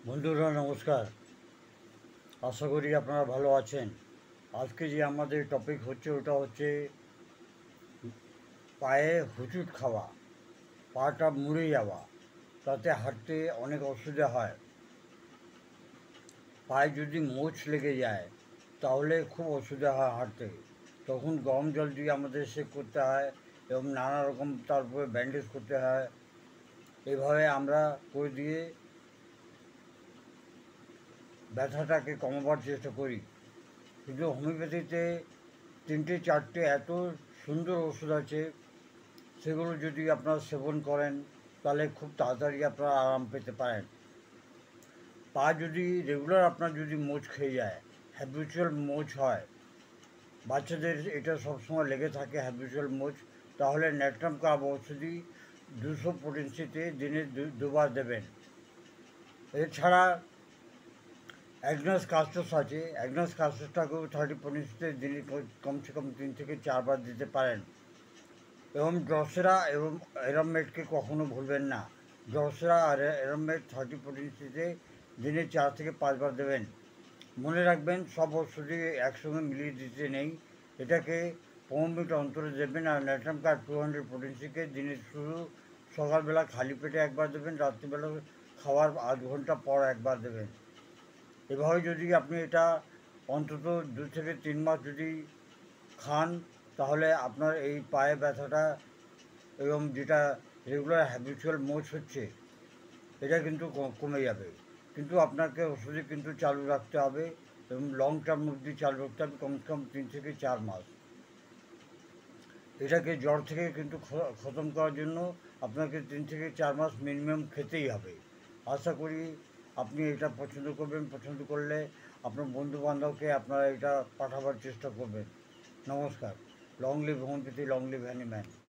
বন্ধুরা নমস্কার। আশা করি আপনারা ভালো আছেন। আজকে যে আমাদের টপিক হচ্ছে ওটা হচ্ছে পায়ে হুঁচট খাওয়া, পাটা মুড়ে যাওয়া, তাতে হাঁটতে অনেক অসুবিধা হয়। পায়ে যদি মোচ লেগে যায় তাহলে খুব অসুবিধা হয় হাঁটতে। তখন গরম জল দিয়ে আমাদের সেক করতে হয় এবং নানা রকম তারপরে ব্যান্ডেজ করতে হয়। এভাবে আমরা করে দিয়ে ব্যথাটাকে কমাবার চেষ্টা করি। কিন্তু হোমিওপ্যাথিতে তিনটে চারটে এত সুন্দর ওষুধ আছে, সেগুলো যদি আপনারা সেবন করেন তাহলে খুব তাড়াতাড়ি আপনারা আরাম পেতে পারেন। পা যদি রেগুলার আপনার যদি মোচ খেয়ে যায়, হ্যাবিচুয়াল মোচ হয়, বাচ্চাদের এটা সবসময় লেগে থাকে হ্যাবিচুয়াল মোচ, তাহলে ন্যাট্রাম কাপ ওষুধই 200 potency-তে দিনে দুবার দেবেন। এছাড়া অ্যাগনাস কাস্টস আছে, অ্যাগনাস কাস্টসটাকেও 30 potency-তে দিনে কমসে কম 3 থেকে 4 বার দিতে পারেন। এবং ড্রসেরা এবং এরামমেটকে কখনো ভুলবেন না। ড্রসেরা আর এরামমেট 30 potency-তে দিনে 4 থেকে 5 বার দেবেন। মনে রাখবেন সব ওষুধই একসঙ্গে মিলিয়ে দিতে নেই, এটাকে 15 মিনিট অন্তরে দেবেন। আর ন্যাট্রাম কার 200 potency-কে দিনে শুধু সকালবেলা খালি পেটে একবার দেবেন, রাত্রিবেলা খাওয়ার 8 ঘন্টা পর একবার দেবেন। এভাবে যদি আপনি এটা অন্তত 2 থেকে 3 মাস যদি খান, তাহলে আপনার এই পায়ে ব্যথাটা এবং যেটা রেগুলার হ্যাবিচুয়াল মোচ হচ্ছে এটা কিন্তু কমে যাবে। কিন্তু আপনাকে ওষুধে কিন্তু চালু রাখতে হবে এবং লং টার্ম অবধি চালু রাখতে হবে, কমসে কম 3 থেকে 4 মাস। এটাকে জ্বর থেকে কিন্তু খতম করার জন্য আপনাকে 3 থেকে 4 মাস মিনিমাম খেতেই হবে। আশা করি আপনি এটা পছন্দ করবেন। পছন্দ করলে আপনার বন্ধু বান্ধবকে আপনারা এটা পাঠাবার চেষ্টা করবেন। নমস্কার। Long live homeopathy, long live Hahnemann.